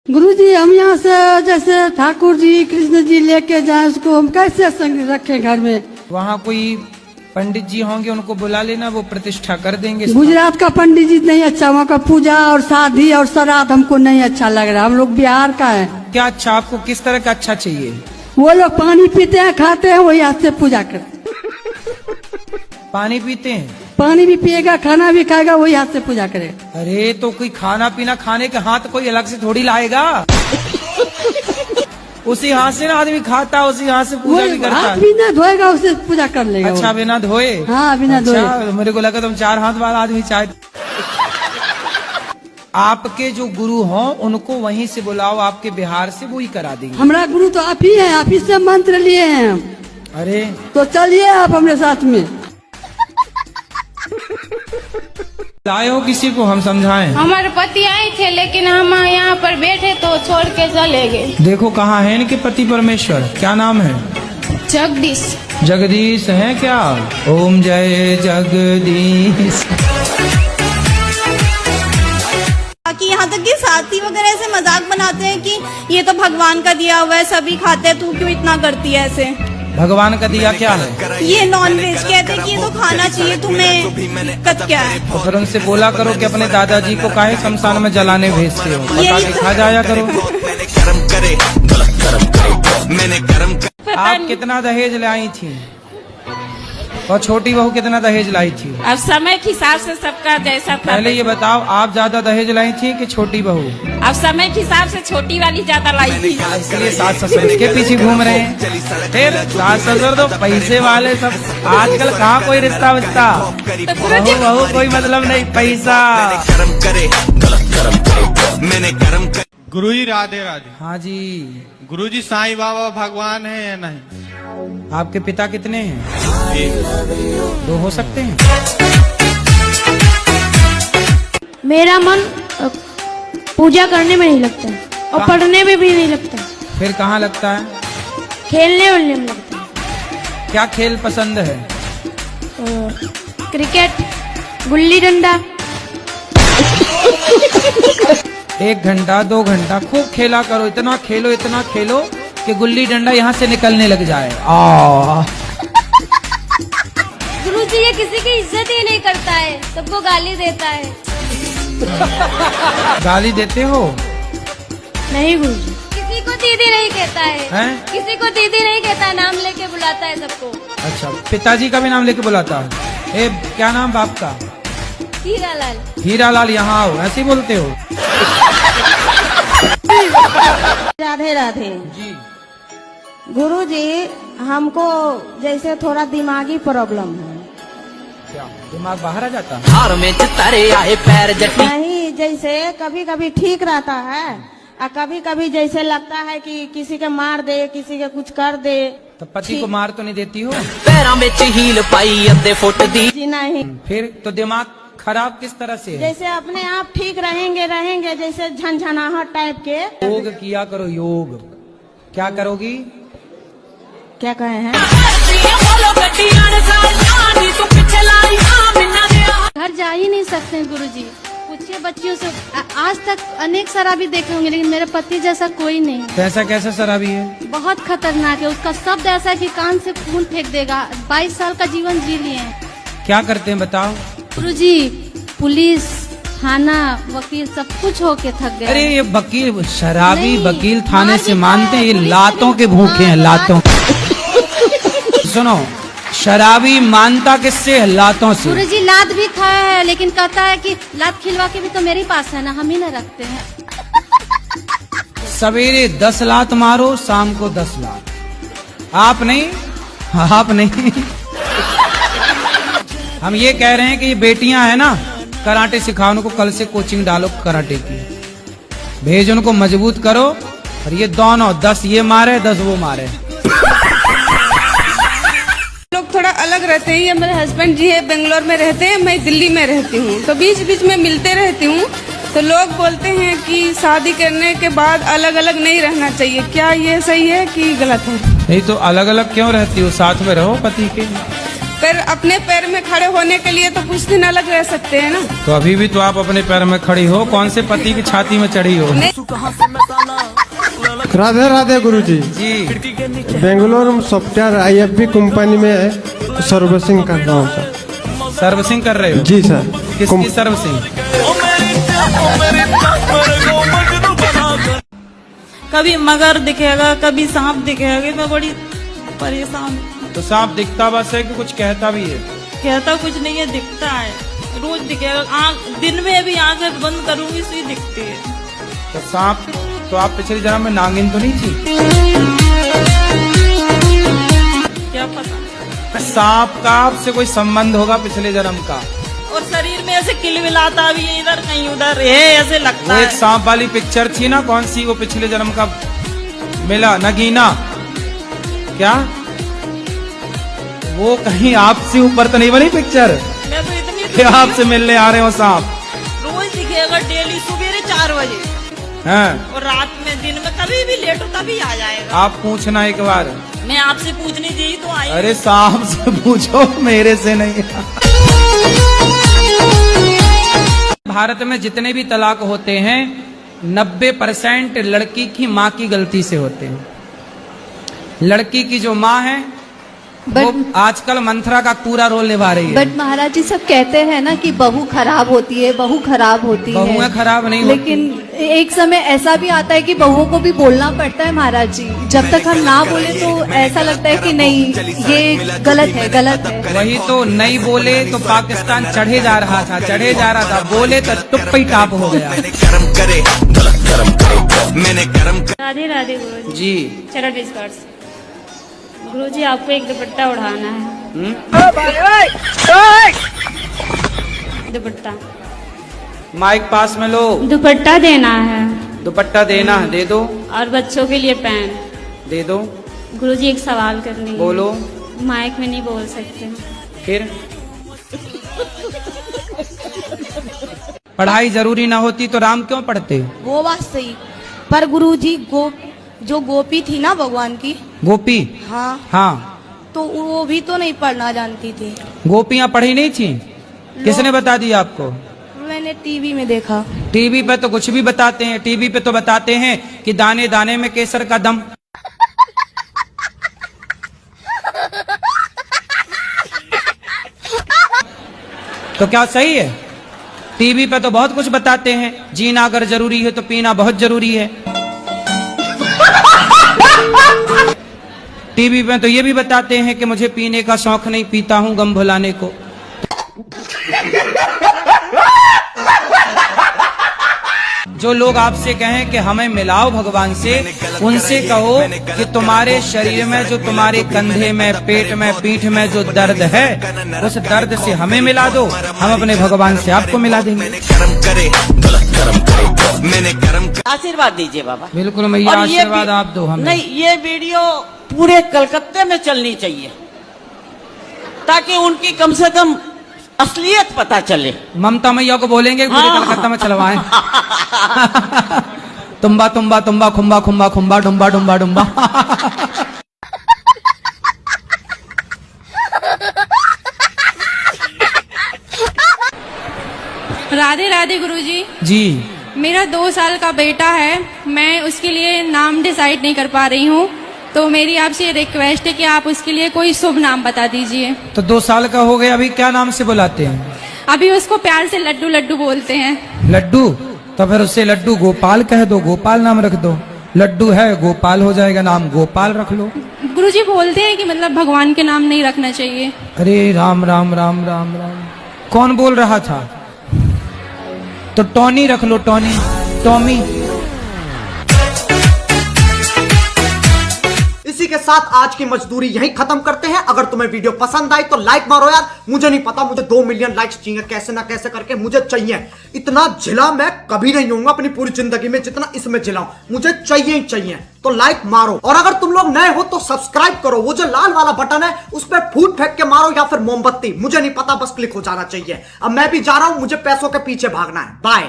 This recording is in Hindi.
गुरुजी, हम यहाँ से जैसे ठाकुर जी कृष्ण जी लेके जाए, उसको हम कैसे संग रखें घर में? वहाँ कोई पंडित जी होंगे, उनको बुला लेना, वो प्रतिष्ठा कर देंगे। गुजरात का पंडित जी नहीं अच्छा, वहाँ का पूजा और शादी और श्राद्ध हमको नहीं अच्छा लग रहा। हम लोग बिहार का है। क्या अच्छा? आपको किस तरह का अच्छा चाहिए? वो लोग पानी पीते हैं, खाते हैं, वही हाथ से पूजा करते हैं। पानी पीते हैं? पानी भी पिएगा, खाना भी खाएगा, वही हाथ से पूजा करेगा। अरे तो कोई खाना पीना खाने के हाथ कोई अलग से थोड़ी लाएगा। उसी हाथ से ना आदमी खाता है, उसी हाथ से पूजा भी करता है। बिना धोएगा उसे पूजा कर लेगा। अच्छा, बिना धोए? हाँ, बिना धोए। मेरे को लगा तुम 4 हाथ वाला आदमी चाहे। आपके जो गुरु हों उनको वहीं से बुलाओ, आपके बिहार से, वो ही करा देंगे। हमारा गुरु तो आप ही है, आप ही से मंत्र लिए हैं हम। अरे तो चलिए आप हमारे साथ में। लाए हो किसी को हम समझाएं? हमारे पति आए थे, लेकिन हम यहाँ पर बैठे तो छोड़ के चले गए। देखो कहाँ है इनके पति परमेश्वर, क्या नाम है? जगदीश। जगदीश है क्या? ओम जय जगदीश। कि यहाँ तक कि साथी वगैरह ऐसे मजाक बनाते हैं कि ये तो भगवान का दिया हुआ है, सभी खाते हैं, तू क्यों इतना करती है ऐसे? भगवान का दिया क्या है? ये नॉनवेज कहते हैं कि ये तो खाना चाहिए, तुम्हें दिक्कत क्या है? तो फिर उनसे बोला करो कि अपने दादाजी को काहे शमशान में जलाने भेजते हो, बता के खा जाया करो। आप कितना दहेज लाई थी और छोटी बहू कितना दहेज लाई थी? अब समय के हिसाब से सबका जैसा था। पहले ये बताओ, आप ज्यादा दहेज लाई थी कि छोटी बहू? अब समय के हिसाब से छोटी वाली ज्यादा लाई थी। इसलिए सास ससुर के पीछे घूम रहे हैं। फिर सास ससुर तो पैसे वाले सब, आजकल कहाँ कोई रिश्ता विश्ता, बहू बहू कोई मतलब नहीं, पैसा। गुरुजी राधे राधे। हाँ जी। गुरुजी साईं बाबा भगवान है या नहीं? आपके पिता कितने हैं? 2 हो सकते हैं। मेरा मन पूजा करने में नहीं लगता है और पढ़ने में भी नहीं लगता है। फिर कहाँ लगता है? खेलने उलने में लगता है। क्या खेल पसंद है? क्रिकेट, गुल्ली डंडा। 1 घंटा 2 घंटा खूब खेला करो, इतना खेलो कि गुल्ली डंडा यहाँ से निकलने लग जाए। गुरुजी, ये किसी की इज्जत ही नहीं करता है, सबको गाली देता है। गाली देते हो? नहीं गुरुजी, किसी को दीदी नहीं कहता है, हैं? किसी को दीदी नहीं कहता, नाम लेके बुलाता है सबको। अच्छा, पिताजी का भी नाम लेके बुलाता है? ए, क्या नाम बाप का? हीरालाल। हीरालाल, यहाँ आओ, ऐसे ही बोलते हो? राधे राधे जी। गुरुजी, हमको जैसे थोड़ा दिमागी प्रॉब्लम है। क्या दिमाग बाहर आ जाता है? नहीं, जैसे कभी कभी ठीक रहता है और कभी कभी जैसे लगता है कि किसी के मार दे, किसी के कुछ कर दे। तो पति को मार तो नहीं देती हो? जी नहीं। फिर तो दिमाग खराब किस तरह से है? जैसे अपने आप ठीक रहेंगे जैसे झनझनाहट टाइप के। योग किया करो, योग। क्या करोगी? क्या कहे हैं? घर जा ही नहीं सकते हैं गुरुजी। पूछिए बच्चियों से, आज तक अनेक शराबी देखे होंगे, लेकिन मेरे पति जैसा कोई नहीं। कैसा कैसा शराबी है? बहुत खतरनाक है, उसका शब्द ऐसा है कि कान से खून फेंक देगा। 22 साल का जीवन जी लिए हैं। क्या करते हैं बताओ? गुरुजी, पुलिस, थाना, वकील सब कुछ होके थक गए। अरे ये वकील, शराबी नहीं, वकील थाने मार से भी मानते हैं, ये पुलिस लातों से- के भूखे हैं, हाँ, लातों। सुनो, शराबी मानता किससे है? लातों से। गुरुजी, लात भी खाया है, लेकिन कहता है कि लात खिलवा के भी तो मेरे पास है ना, हम ही ना रखते हैं। सवेरे 10 लात मारो, शाम को 10 लात। आप नहीं, आप नहीं। हम ये कह रहे हैं कि ये बेटियां हैं ना, कराटे सिखाओ उनको, कल से कोचिंग डालो कराटे की, भेज उनको, मजबूत करो। और ये दोनों 10 ये मारे 10 वो मारे। लोग थोड़ा अलग रहते हैं। ये मेरे हस्बैंड जी है, बेंगलोर में रहते हैं, मैं दिल्ली में रहती हूँ, तो बीच बीच में मिलते रहती हूँ। तो लोग बोलते हैं कि शादी करने के बाद अलग अलग नहीं रहना चाहिए। क्या ये सही है कि गलत है? नहीं तो अलग अलग क्यों रहती हो? साथ में रहो पति के। पर अपने पैर में खड़े होने के लिए तो कुछ दिन अलग रह सकते हैं ना। तो अभी भी तो आप अपने पैर में खड़ी हो, कौन से पति की छाती में चढ़ी हो? राधे राधे गुरुजी। जी बेंगलोर में सॉफ्टवेयर IFB कंपनी में सर्विसिंग कर रहा हूँ सर। सर्विसिंग कर रहे हो? जी सर। किसकी सर्विसिंग? कभी मगर दिखेगा, कभी सांप दिखेगा, मैं बड़ी परेशान। तो सांप दिखता बस है कि कुछ कहता भी है? कहता कुछ नहीं है, दिखता है, रोज दिखेगा। आँख दिन में भी आंखें बंद करूंगी सी दिखती है। तो सांप, तो आप पिछले जन्म में नागिन तो नहीं थी? क्या पता। सांप का आपसे कोई संबंध होगा पिछले जन्म का। और शरीर में ऐसे किलमिलाता भी है, इधर कहीं उधर है, ऐसे लगता वो है। एक सांप वाली पिक्चर थी ना, कौन सी, वो पिछले जन्म का मिला, नगीना क्या? वो कहीं आपसे ऊपर तो नहीं बनी पिक्चर? मैं तो इतनी कि आपसे मिलने आ रहे हो सांप? रोज दिखेगा, डेली सवेरे 4 बजे हैं? और रात में, दिन में कभी भी लेट हो तभी आ जाएगा। आप पूछना एक बार। मैं आपसे पूछने दी तो आई। अरे सांप से पूछो, मेरे से नहीं। भारत में जितने भी तलाक होते हैं 90% लड़की की माँ की गलती से होते हैं। लड़की की जो माँ है वो आजकल मंथरा का पूरा रोल निभा रही है। बट महाराज जी सब कहते हैं ना कि बहू खराब होती है, बहू खराब होती है। बहुएं खराब नहीं होती। लेकिन एक समय ऐसा भी आता है कि बहुओं को भी बोलना पड़ता है महाराज जी। जब तक हम ना बोले तो ऐसा लगता है कि नहीं, ये गलत है, गलत है। वही तो, नहीं बोले तो पाकिस्तान चढ़े जा रहा था, चढ़े जा रहा था, बोले तो टुप्पी टाप हो गया। राधे राधे गुरु जी चरण विस्पर्श। गुरु जी आपको एक दुपट्टा उड़ाना है। दुपट्टा माइक पास में लो। दुपट्टा देना है। दुपट्टा देना है, दे दो। और बच्चों के लिए पैन दे दो। गुरु जी एक सवाल करनी है। बोलो। माइक में नहीं बोल सकते। फिर पढ़ाई जरूरी ना होती तो राम क्यों पढ़ते? वो बात सही, पर गुरुजी जो गोपी थी ना भगवान की, गोपी? हाँ हाँ, तो वो भी तो नहीं पढ़ना जानती थी। गोपियां पढ़ी नहीं थी? किसने बता दिया आपको? मैंने टीवी में देखा। टीवी पे तो कुछ भी बताते हैं। टीवी पे तो बताते हैं कि दाने दाने में केसर का दम। तो क्या सही है? टीवी पे तो बहुत कुछ बताते हैं, जीना अगर जरूरी है तो पीना बहुत जरूरी है। टीवी पे तो ये भी बताते हैं कि मुझे पीने का शौक नहीं, पीता हूं गम भुलाने को। जो लोग आपसे कहें कि हमें मिलाओ भगवान से, उनसे कहो कि तुम्हारे शरीर में, जो तुम्हारे कंधे में, पेट में, पीठ में जो दर्द है, उस दर्द से हमें मिला दो, हम अपने भगवान से आपको मिला देंगे। आशीर्वाद दीजिए बाबा। बिल्कुल मैया, आशीर्वाद आप दो हमें। नहीं, ये वीडियो पूरे कलकत्ते में चलनी चाहिए ताकि उनकी कम से कम असलियत पता चले। ममता मैया को बोलेंगे पूरे कलकत्ता में चलवाएं। तुम्बा तुम्बा तुम्बा खुम्बा खुम्बा खुम्बा डुम्बा डुम्बा डुम्बा। राधे राधे गुरुजी। जी मेरा 2 साल का बेटा है, मैं उसके लिए नाम डिसाइड नहीं कर पा रही हूँ, तो मेरी आपसे रिक्वेस्ट है कि आप उसके लिए कोई शुभ नाम बता दीजिए। तो 2 साल का हो गया, अभी क्या नाम से बुलाते हैं? अभी उसको प्यार से लड्डू लड्डू बोलते हैं। लड्डू? तो फिर उसे लड्डू गोपाल कह दो, गोपाल नाम रख दो। लड्डू है, गोपाल हो जाएगा, नाम गोपाल रख लो। गुरुजी बोलते हैं कि मतलब भगवान के नाम नहीं रखना चाहिए। अरे राम राम राम राम राम, कौन बोल रहा था? तो टॉनी रख लो, टॉनी, टॉमी। इसी के साथ आज की मजदूरी यहीं खत्म करते हैं। अगर तुम्हें वीडियो पसंद आई तो लाइक मारो यार। मुझे नहीं पता, मुझे 2 मिलियन लाइक्स चाहिए, कैसे ना कैसे करके मुझे चाहिए। इतना झिला मैं कभी नहीं होऊंगा अपनी पूरी जिंदगी में जितना इसमें झिलाऊं, मुझे चाहिए ही चाहिए। तो लाइक मारो, और अगर तुम लोग नए हो तो सब्सक्राइब करो। वो जो लाल वाला बटन है उस पर फूट फेंक के मारो या फिर मोमबत्ती, मुझे नहीं पता, बस क्लिक हो जाना चाहिए। अब मैं भी जा रहा हूं, मुझे पैसों के पीछे भागना है। बाय।